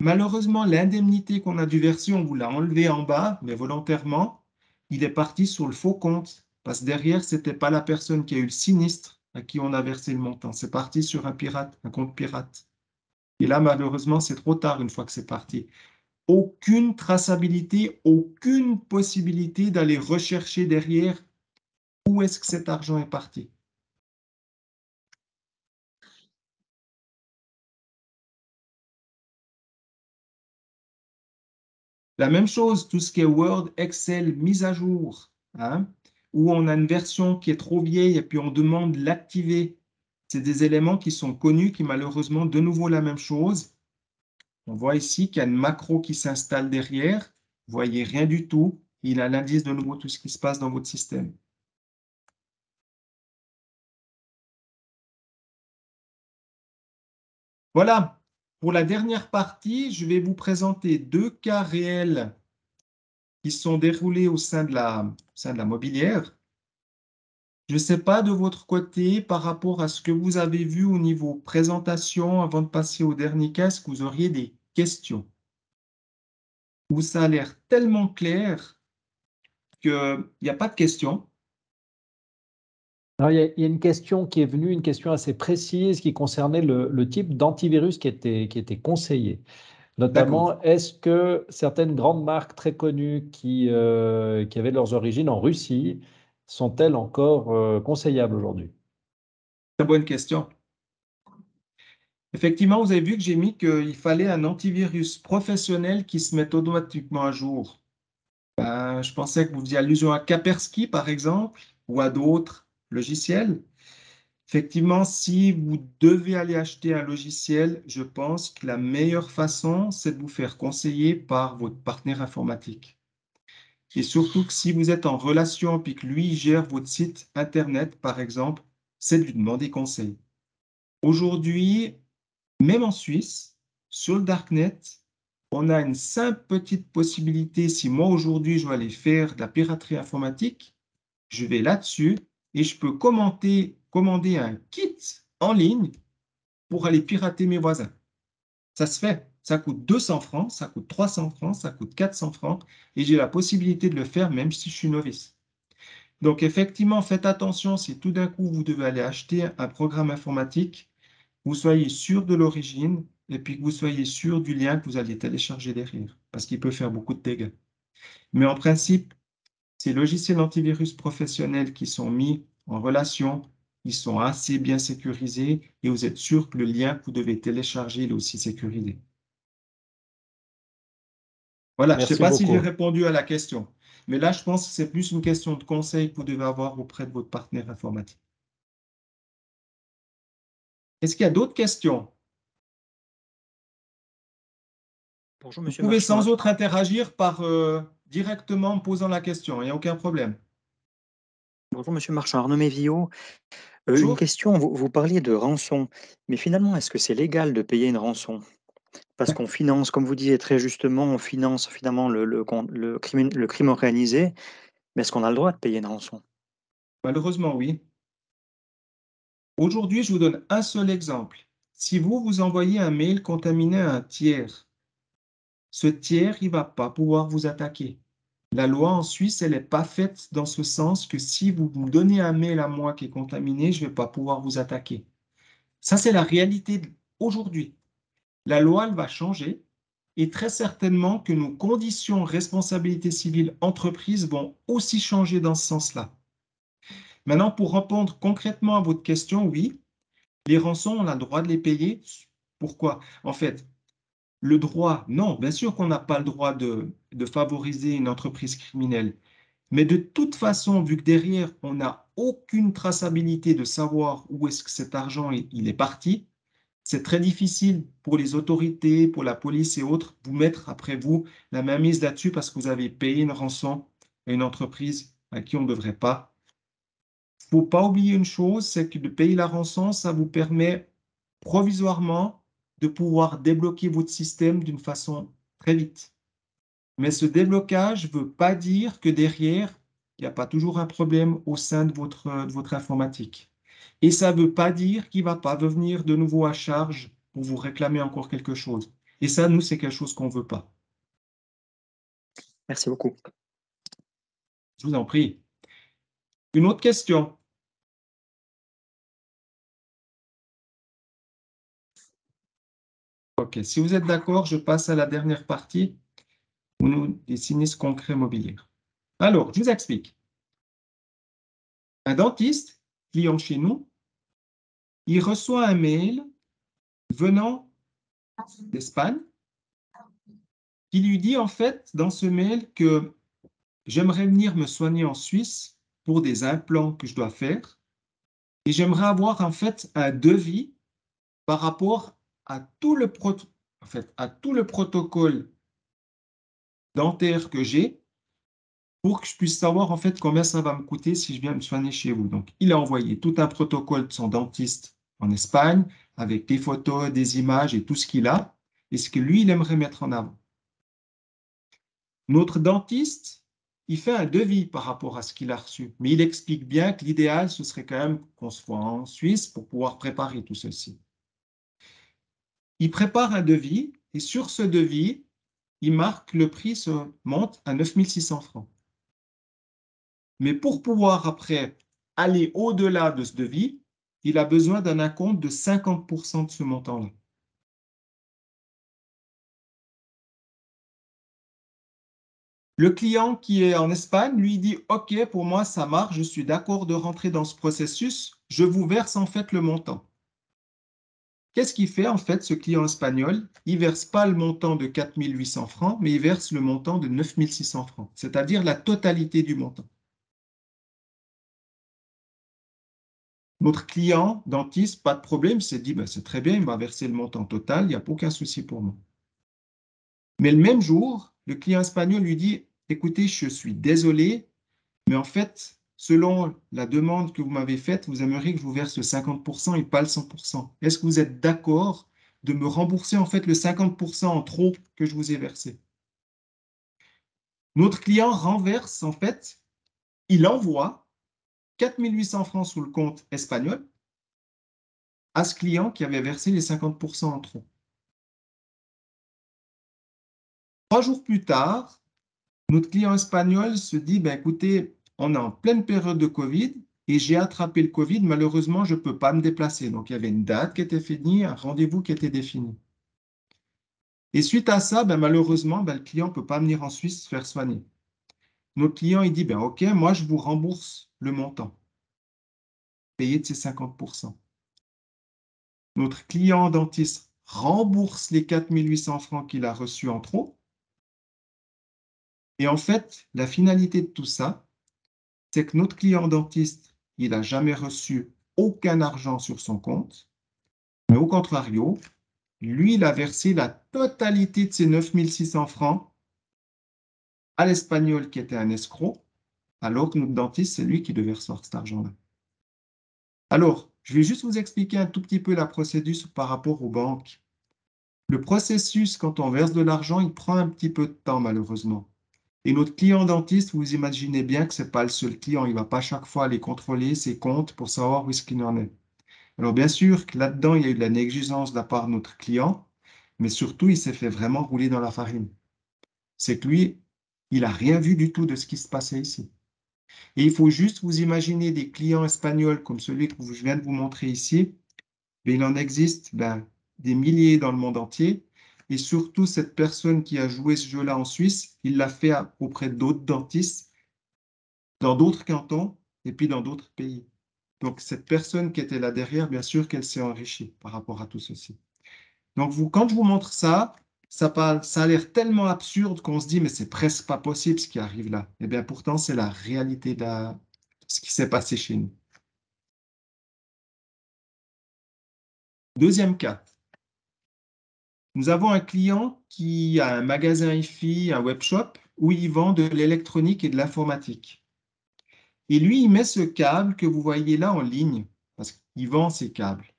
B: Malheureusement, l'indemnité qu'on a dû verser, on vous l'a enlevé en bas, mais volontairement, il est parti sur le faux compte, parce que derrière, ce n'était pas la personne qui a eu le sinistre à qui on a versé le montant. C'est parti sur un pirate, un compte pirate. Et là, malheureusement, c'est trop tard une fois que c'est parti. Aucune traçabilité, aucune possibilité d'aller rechercher derrière où est-ce que cet argent est parti. La même chose, tout ce qui est Word, Excel, mise à jour. hein, ou on a une version qui est trop vieille et puis on demande de l'activer. C'est des éléments qui sont connus, qui malheureusement, de nouveau la même chose. On voit ici qu'il y a une macro qui s'installe derrière. Vous voyez rien du tout. Il a l'indice de nouveau tout ce qui se passe dans votre système. Voilà. Pour la dernière partie, je vais vous présenter 2 cas réels qui sont déroulés au sein de la mobilière. Je ne sais pas de votre côté, par rapport à ce que vous avez vu au niveau présentation, avant de passer au dernier cas, est-ce que vous auriez des questions? Ou ça a l'air tellement clair qu'il n'y a pas de questions.
A: Alors, il y a une question qui est venue, une question assez précise qui concernait le type d'antivirus qui était conseillé. Notamment, est-ce que certaines grandes marques très connues qui avaient leurs origines en Russie sont-elles encore conseillables aujourd'hui?
B: Très bonne question. Effectivement, vous avez vu que j'ai mis qu'il fallait un antivirus professionnel qui se mette automatiquement à jour. Je pensais que vous faisiez allusion à Kaspersky, par exemple, ou à d'autres logiciels. Effectivement, si vous devez aller acheter un logiciel, je pense que la meilleure façon, c'est de vous faire conseiller par votre partenaire informatique. Et surtout que si vous êtes en relation et que lui gère votre site Internet, par exemple, c'est de lui demander conseil. Aujourd'hui, même en Suisse, sur le Darknet, on a une simple petite possibilité. Si moi, aujourd'hui, je veux aller faire de la piraterie informatique, je vais là-dessus et je peux commander un kit en ligne pour aller pirater mes voisins. Ça se fait. Ça coûte 200 francs, ça coûte 300 francs, ça coûte 400 francs et j'ai la possibilité de le faire même si je suis novice. Donc effectivement, faites attention si tout d'un coup vous devez aller acheter un programme informatique, vous soyez sûr de l'origine et puis que vous soyez sûr du lien que vous allez télécharger derrière parce qu'il peut faire beaucoup de dégâts. Mais en principe, ces logiciels antivirus professionnels qui sont mis en relation, ils sont assez bien sécurisés et vous êtes sûr que le lien que vous devez télécharger est aussi sécurisé. Voilà, je ne sais
A: Merci
B: pas si j'ai
A: beaucoup.
B: répondu à la question, mais là, je pense que c'est plus une question de conseil que vous devez avoir auprès de votre partenaire informatique. Est-ce qu'il y a d'autres questions?
D: Bonjour,
B: Vous
D: monsieur
B: pouvez
D: Marchand.
B: sans autre interagir directement en posant la question, il n'y a aucun problème.
D: Bonjour, monsieur Marchand. Arnaud Mévillot. Une
B: Bonjour.
D: question, vous parliez de rançon, mais finalement, est-ce que c'est légal de payer une rançon? Parce qu'on finance, comme vous disiez très justement, on finance finalement le crime organisé, mais est-ce qu'on a le droit de payer une rançon?
B: Malheureusement, oui. Aujourd'hui, je vous donne un seul exemple. Si vous envoyez un mail contaminé à un tiers, ce tiers, il ne va pas pouvoir vous attaquer. La loi en Suisse, elle n'est pas faite dans ce sens que si vous me donnez un mail à moi qui est contaminé, je ne vais pas pouvoir vous attaquer. Ça, c'est la réalité aujourd'hui. La loi, elle va changer et très certainement que nos conditions responsabilité civile entreprise vont aussi changer dans ce sens-là. Maintenant, pour répondre concrètement à votre question, oui, les rançons, on a le droit de les payer. Pourquoi? En fait, le droit, non, bien sûr qu'on n'a pas le droit de favoriser une entreprise criminelle. Mais de toute façon, vu que derrière, on n'a aucune traçabilité de savoir où est-ce que cet argent il est parti, c'est très difficile pour les autorités, pour la police et autres, vous mettre après vous la main mise là-dessus parce que vous avez payé une rançon à une entreprise à qui on ne devrait pas. Il ne faut pas oublier une chose, c'est que de payer la rançon, ça vous permet provisoirement de pouvoir débloquer votre système d'une façon très vite. Mais ce déblocage ne veut pas dire que derrière, il n'y a pas toujours un problème au sein de votre informatique. Et ça ne veut pas dire qu'il ne va pas devenir de nouveau à charge pour vous réclamer encore quelque chose. Et ça, nous, c'est quelque chose qu'on ne veut pas.
D: Merci beaucoup.
B: Je vous en prie. Une autre question? OK. Si vous êtes d'accord, je passe à la dernière partie où nous dessinons ce concret immobilier. Alors, je vous explique. Un dentiste, client chez nous, il reçoit un mail venant d'Espagne qui lui dit en fait dans ce mail que j'aimerais venir me soigner en Suisse pour des implants que je dois faire et j'aimerais avoir en fait un devis par rapport à tout le, à tout le protocole dentaire que j'ai pour que je puisse savoir en fait combien ça va me coûter si je viens me soigner chez vous. Donc, il a envoyé tout un protocole de son dentiste en Espagne avec des photos, des images et tout ce qu'il a et ce que lui, il aimerait mettre en avant. Notre dentiste, il fait un devis par rapport à ce qu'il a reçu, mais il explique bien que l'idéal, ce serait quand même qu'on soit en Suisse pour pouvoir préparer tout ceci. Il prépare un devis et sur ce devis, il marque le prix se monte à 9 600 francs. Mais pour pouvoir après aller au-delà de ce devis, il a besoin d'un acompte de 50% de ce montant-là. Le client qui est en Espagne, lui dit « Ok, pour moi, ça marche, je suis d'accord de rentrer dans ce processus, je vous verse en fait le montant. » Qu'est-ce qu'il fait en fait, ce client espagnol? Il ne verse pas le montant de 4 800 francs, mais il verse le montant de 9 600 francs, c'est-à-dire la totalité du montant. Notre client dentiste, pas de problème, s'est dit ben, « C'est très bien, il m'a versé le montant total, il n'y a aucun souci pour moi. » Mais le même jour, le client espagnol lui dit « Écoutez, je suis désolé, mais en fait, selon la demande que vous m'avez faite, vous aimeriez que je vous verse le 50% et pas le 100%. Est-ce que vous êtes d'accord de me rembourser en fait le 50% en trop que je vous ai versé? » Notre client renverse en fait, il envoie 4 800 francs sous le compte espagnol à ce client qui avait versé les 50% en trop. 3 jours plus tard, notre client espagnol se dit, ben, écoutez, on est en pleine période de Covid et j'ai attrapé le Covid, malheureusement, je ne peux pas me déplacer. Donc, il y avait une date qui était finie, un rendez-vous qui était défini. Et suite à ça, ben, malheureusement, ben, le client ne peut pas venir en Suisse se faire soigner. Notre client, il dit, ben, OK, moi, je vous rembourse le montant payé de ces 50%. Notre client dentiste rembourse les 4 800 francs qu'il a reçus en trop. Et en fait, la finalité de tout ça, c'est que notre client dentiste, il n'a jamais reçu aucun argent sur son compte, mais au contrario, lui, il a versé la totalité de ses 9 600 francs à l'Espagnol qui était un escroc, alors que notre dentiste, c'est lui qui devait recevoir cet argent-là. Alors, je vais juste vous expliquer un tout petit peu la procédure par rapport aux banques. Le processus, quand on verse de l'argent, il prend un petit peu de temps, malheureusement. Et notre client dentiste, vous imaginez bien que ce n'est pas le seul client. Il ne va pas chaque fois aller contrôler ses comptes pour savoir où est-ce qu'il en est. Alors bien sûr que là-dedans, il y a eu de la négligence de la part de notre client, mais surtout, il s'est fait vraiment rouler dans la farine. C'est que lui, il n'a rien vu du tout de ce qui se passait ici. Et il faut juste vous imaginer des clients espagnols comme celui que je viens de vous montrer ici. Mais il en existe des milliers dans le monde entier. Et surtout, cette personne qui a joué ce jeu-là en Suisse, il l'a fait auprès d'autres dentistes dans d'autres cantons et puis dans d'autres pays. Donc, cette personne qui était là derrière, bien sûr qu'elle s'est enrichie par rapport à tout ceci. Donc, quand je vous montre ça, ça a l'air tellement absurde qu'on se dit, mais c'est presque pas possible ce qui arrive là. Et bien, pourtant, c'est la réalité de ce qui s'est passé chez nous. Deuxième cas. Nous avons un client qui a un magasin hi-fi, un webshop, où il vend de l'électronique et de l'informatique. Et lui, il met ce câble que vous voyez là en ligne, parce qu'il vend ces câbles.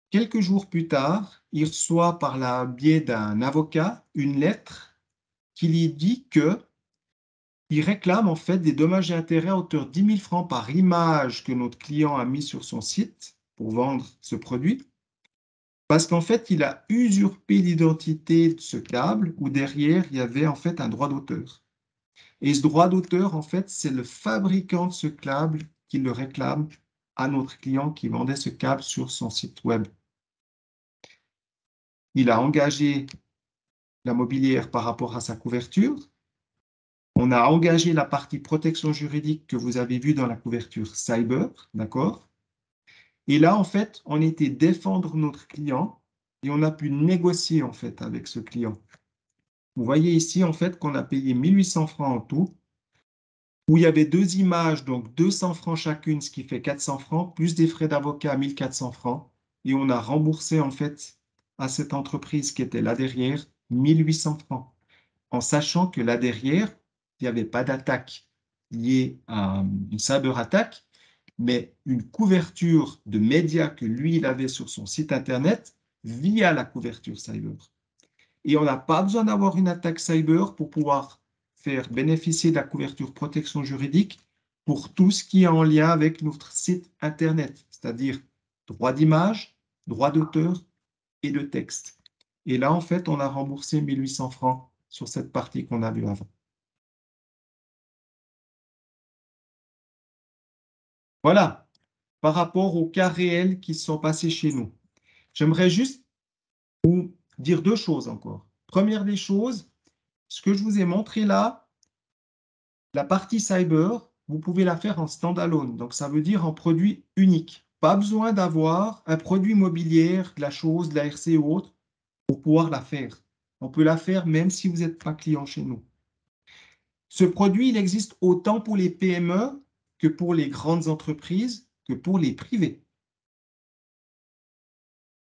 B: Quelques jours plus tard, il reçoit par le biais d'un avocat une lettre qui lui dit qu'il réclame en fait des dommages et intérêts à hauteur de 10 000 francs par image que notre client a mis sur son site pour vendre ce produit. Parce qu'en fait, il a usurpé l'identité de ce câble où derrière, il y avait en fait un droit d'auteur. Et ce droit d'auteur, en fait, c'est le fabricant de ce câble qui le réclame à notre client qui vendait ce câble sur son site web. Il a engagé la mobilière par rapport à sa couverture. On a engagé la partie protection juridique que vous avez vue dans la couverture cyber, d'accord? Et là, en fait, on était défendre notre client et on a pu négocier en fait avec ce client. Vous voyez ici, en fait, qu'on a payé 1800 francs en tout, où il y avait 2 images, donc 200 francs chacune, ce qui fait 400 francs, plus des frais d'avocat à 1400 francs. Et on a remboursé, en fait, à cette entreprise qui était là derrière, 1800 francs, en sachant que là derrière, il n'y avait pas d'attaque liée à une cyberattaque, mais une couverture de médias que lui, il avait sur son site Internet via la couverture cyber. Et on n'a pas besoin d'avoir une attaque cyber pour pouvoir faire bénéficier de la couverture protection juridique pour tout ce qui est en lien avec notre site Internet, c'est-à-dire droit d'image, droit d'auteur et de texte. Et là, en fait, on a remboursé 1800 francs sur cette partie qu'on a vue avant. Voilà, par rapport aux cas réels qui se sont passés chez nous. J'aimerais juste vous dire 2 choses encore. Première des choses, ce que je vous ai montré là, la partie cyber, vous pouvez la faire en standalone, donc ça veut dire en produit unique. Pas besoin d'avoir un produit immobilier, de la chose, de la RC ou autre, pour pouvoir la faire. On peut la faire même si vous n'êtes pas client chez nous. Ce produit, il existe autant pour les PME que pour les grandes entreprises, que pour les privés.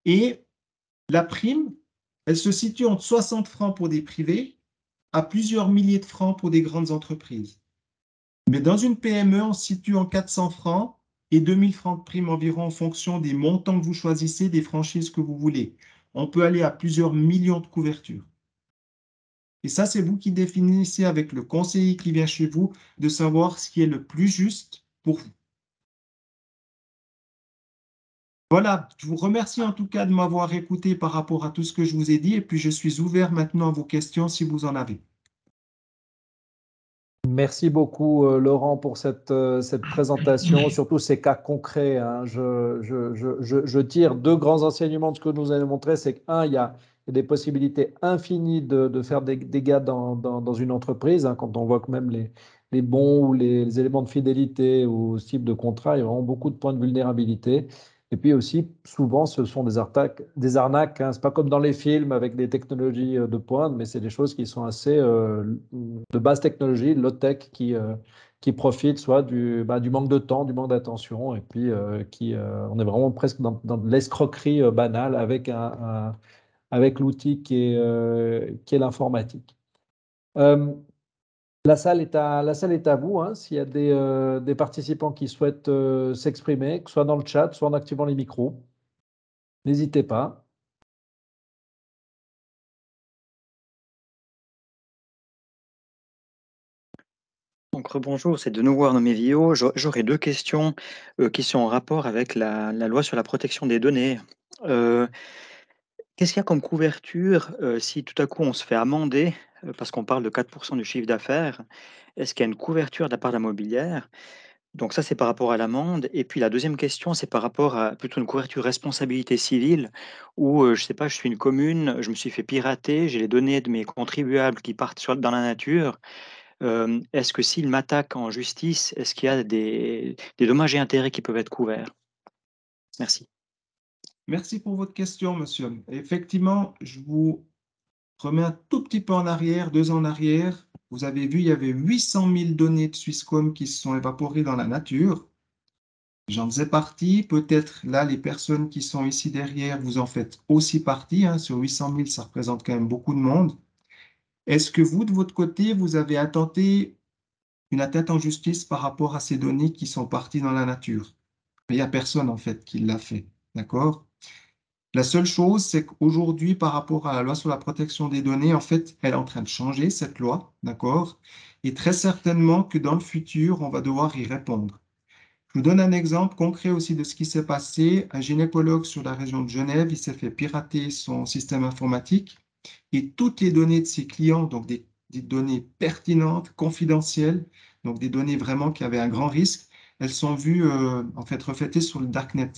B: Et la prime, elle se situe entre 60 francs pour des privés à plusieurs milliers de francs pour des grandes entreprises. Mais dans une PME, on se situe en 400 francs et 2000 francs de prime environ en fonction des montants que vous choisissez, des franchises que vous voulez. On peut aller à plusieurs millions de couvertures. Et ça, c'est vous qui définissez avec le conseiller qui vient chez vous de savoir ce qui est le plus juste pour vous. Voilà, je vous remercie en tout cas de m'avoir écouté par rapport à tout ce que je vous ai dit et puis je suis ouvert maintenant à vos questions si vous en avez.
A: Merci beaucoup, Laurent, pour cette présentation, surtout ces cas concrets, hein. Je tire 2 grands enseignements de ce que nous avez montré. C'est qu'un, il y a des possibilités infinies de faire des dégâts dans une entreprise, hein, quand on voit que même les bons ou les éléments de fidélité ou ce type de contrat, il y a vraiment beaucoup de points de vulnérabilité. Et puis aussi, souvent, ce sont des arnaques, hein. Ce n'est pas comme dans les films avec des technologies de pointe, mais c'est des choses qui sont assez de basse technologie, low-tech, qui profitent soit du manque de temps, du manque d'attention, et puis on est vraiment presque dans de l'escroquerie banale avec l'outil qui est l'informatique. La salle est à vous, hein, s'il y a des participants qui souhaitent s'exprimer, que ce soit dans le chat, soit en activant les micros. N'hésitez pas.
D: Donc, rebonjour, c'est de nouveau Arnaud Mévillot. J'aurais 2 questions qui sont en rapport avec la loi sur la protection des données. Qu'est-ce qu'il y a comme couverture si tout à coup on se fait amender parce qu'on parle de 4% du chiffre d'affaires? Est-ce qu'il y a une couverture de la part de la mobilière? Donc ça, c'est par rapport à l'amende. Et puis la deuxième question, c'est par rapport à plutôt une couverture responsabilité civile où, je sais pas, je suis une commune, je me suis fait pirater, j'ai les données de mes contribuables qui partent dans la nature. Est-ce que s'ils m'attaquent en justice, est-ce qu'il y a des dommages et intérêts qui peuvent être couverts? Merci.
B: Merci pour votre question, monsieur. Effectivement, je vous remets un tout petit peu en arrière, 2 ans en arrière. Vous avez vu, il y avait 800 000 données de Swisscom qui se sont évaporées dans la nature. J'en faisais partie. Peut-être là, les personnes qui sont ici derrière, vous en faites aussi partie, hein. Sur 800 000, ça représente quand même beaucoup de monde. Est-ce que vous, de votre côté, vous avez intenté une atteinte en justice par rapport à ces données qui sont parties dans la nature? Il n'y a personne, en fait, qui l'a fait. D'accord? La seule chose, c'est qu'aujourd'hui, par rapport à la loi sur la protection des données, en fait, elle est en train de changer, cette loi, d'accord? Et très certainement que dans le futur, on va devoir y répondre. Je vous donne un exemple concret aussi de ce qui s'est passé. Un gynécologue sur la région de Genève, il s'est fait pirater son système informatique et toutes les données de ses clients, donc des données pertinentes, confidentielles, donc des données vraiment qui avaient un grand risque, elles sont vues en fait reflétées sur le darknet.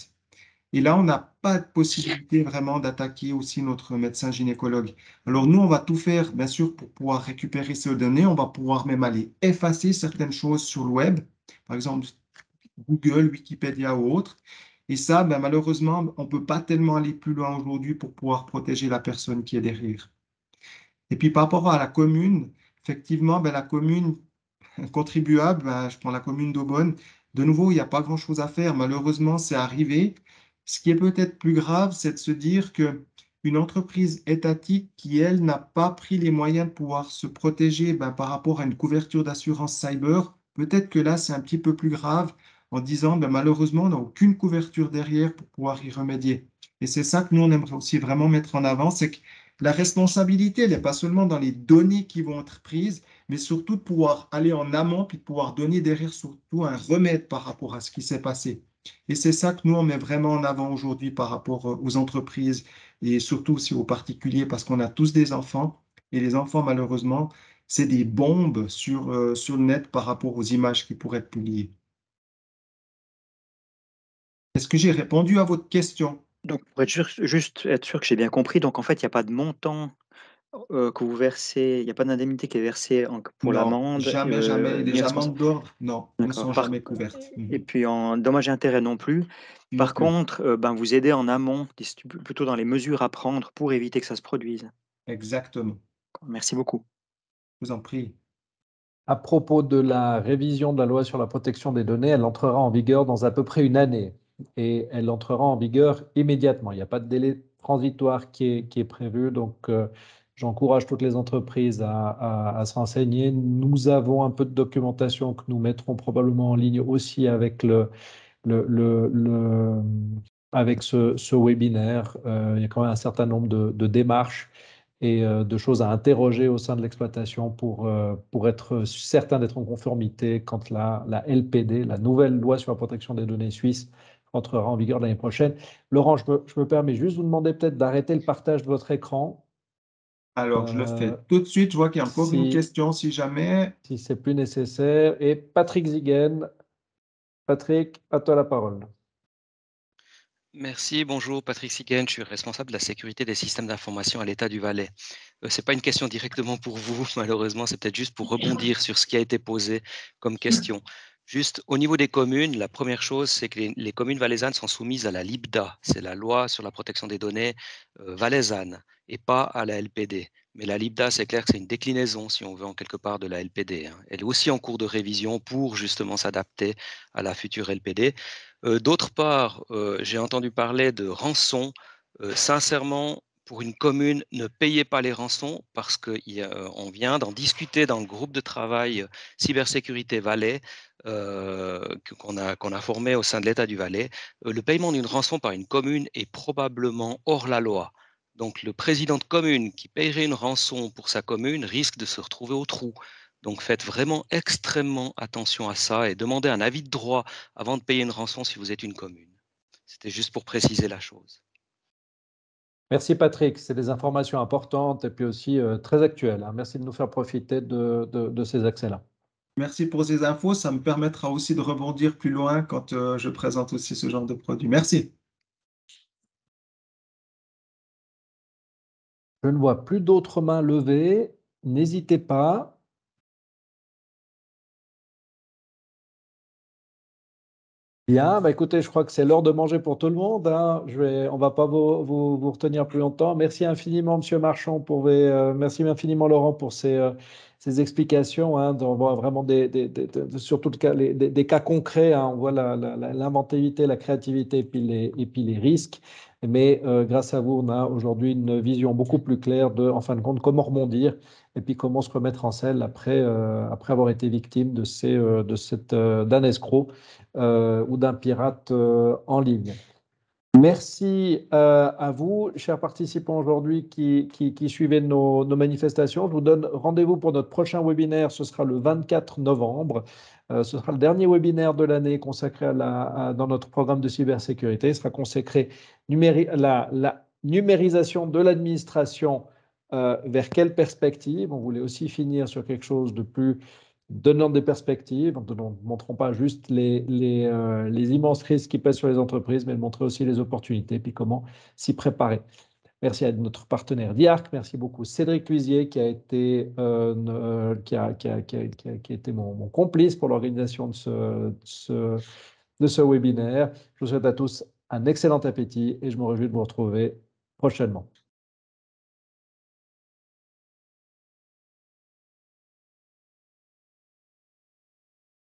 B: Et là, on n'a pas de possibilité vraiment d'attaquer aussi notre médecin gynécologue. Alors nous, on va tout faire, bien sûr, pour pouvoir récupérer ces données. On va pouvoir même aller effacer certaines choses sur le web, par exemple Google, Wikipédia ou autre. Et ça, ben, malheureusement, on ne peut pas tellement aller plus loin aujourd'hui pour pouvoir protéger la personne qui est derrière. Et puis par rapport à la commune, effectivement, ben, la commune contribuable, ben, je prends la commune d'Aubonne. De nouveau, il n'y a pas grand-chose à faire. Malheureusement, c'est arrivé. Ce qui est peut-être plus grave, c'est de se dire que une entreprise étatique qui, elle, n'a pas pris les moyens de pouvoir se protéger ben, par rapport à une couverture d'assurance cyber, peut-être que là, c'est un petit peu plus grave en disant, ben, malheureusement, on n'a aucune couverture derrière pour pouvoir y remédier. Et c'est ça que nous, on aimerait aussi vraiment mettre en avant, c'est que la responsabilité, elle n'est pas seulement dans les données qui vont être prises, mais surtout de pouvoir aller en amont puis de pouvoir donner derrière surtout un remède par rapport à ce qui s'est passé. Et c'est ça que nous, on met vraiment en avant aujourd'hui par rapport aux entreprises et surtout aussi aux particuliers parce qu'on a tous des enfants et les enfants, malheureusement, c'est des bombes sur le net par rapport aux images qui pourraient être publiées. Est-ce que j'ai répondu à votre question?
D: Donc pour être juste être sûr que j'ai bien compris, donc en fait, il n'y a pas de montant, que vous versez, il n'y a pas d'indemnité qui est versée pour
B: Non,
D: l'amende,
B: jamais, jamais.
D: ni
B: Les
D: responsable.
B: amendes d'ordre, non, ne
D: D'accord.
B: sont jamais couvertes.
D: Et puis en dommages et intérêts non plus.
B: Non
D: Par
B: plus.
D: contre, ben, vous aidez en amont, plutôt dans les mesures à prendre pour éviter que ça se produise.
B: Exactement.
D: Merci beaucoup.
B: Je vous en prie.
A: À propos de la révision de la loi sur la protection des données, elle entrera en vigueur dans à peu près une année et elle entrera en vigueur immédiatement. Il n'y a pas de délai transitoire qui est prévu, donc j'encourage toutes les entreprises à se renseigner. Nous avons un peu de documentation que nous mettrons probablement en ligne aussi avec avec ce webinaire. Il y a quand même un certain nombre de démarches et de choses à interroger au sein de l'exploitation pour être certain d'être en conformité quand la LPD, la nouvelle loi sur la protection des données suisse, entrera en vigueur l'année prochaine. Laurent, je me permets juste de vous demander peut-être d'arrêter le partage de votre écran.
B: Alors, je le
A: euh,
B: fais tout de suite. Je vois qu'il y a encore une
A: si,
B: question, si jamais.
A: si c'est plus nécessaire. Et Patrick Zigen. Patrick, à toi la parole.
E: Merci, bonjour Patrick Siguen, je suis responsable de la sécurité des systèmes d'information à l'État du Valais. Ce n'est pas une question directement pour vous, malheureusement, c'est peut-être juste pour rebondir sur ce qui a été posé comme question. Juste au niveau des communes, la première chose, c'est que les communes valaisannes sont soumises à la LIBDA, c'est la loi sur la protection des données valaisanne, et pas à la LPD. Mais la LIBDA, c'est clair que c'est une déclinaison, si on veut, en quelque part de la LPD. Elle est aussi en cours de révision pour justement s'adapter à la future LPD. D'autre part, j'ai entendu parler de rançons. Sincèrement, pour une commune, ne payez pas les rançons parce qu'on vient d'en discuter dans le groupe de travail cybersécurité Valais qu'on a formé au sein de l'État du Valais. Le paiement d'une rançon par une commune est probablement hors la loi. Donc le président de commune qui paierait une rançon pour sa commune risque de se retrouver au trou. Donc faites vraiment extrêmement attention à ça et demandez un avis de droit avant de payer une rançon si vous êtes une commune. C'était juste pour préciser la chose.
A: Merci Patrick, c'est des informations importantes et puis aussi très actuelles, hein. Merci de nous faire profiter de ces accès-là.
B: Merci pour ces infos. Ça me permettra aussi de rebondir plus loin quand je présente aussi ce genre de produit. Merci.
A: Je ne vois plus d'autres mains levées. N'hésitez pas. Bien, bah écoutez, je crois que c'est l'heure de manger pour tout le monde, hein. On ne va pas vous retenir plus longtemps. Merci infiniment, Monsieur Marchand, merci infiniment, Laurent, pour ces explications, hein. On voit vraiment surtout des cas concrets, hein. On voit l'inventivité, la créativité et puis les risques. Mais grâce à vous, on a aujourd'hui une vision beaucoup plus claire en fin de compte, comment rebondir et puis comment se remettre en selle après avoir été victime d'un escroc ou d'un pirate en ligne. Merci à vous, chers participants aujourd'hui qui suivez nos manifestations. Je vous donne rendez-vous pour notre prochain webinaire. Ce sera le 24 novembre. Ce sera le dernier webinaire de l'année consacré dans notre programme de cybersécurité. Il sera consacré à la numérisation de l'administration. Vers quelle perspective? On voulait aussi finir sur quelque chose de plus donnant des perspectives, en ne montrant pas juste les immenses risques qui pèsent sur les entreprises, mais de montrer aussi les opportunités, puis comment s'y préparer. Merci à notre partenaire Diarc, merci beaucoup Cédric Luisier qui a été, qui a été mon complice pour l'organisation de ce webinaire. Je vous souhaite à tous un excellent appétit et je me réjouis de vous retrouver prochainement.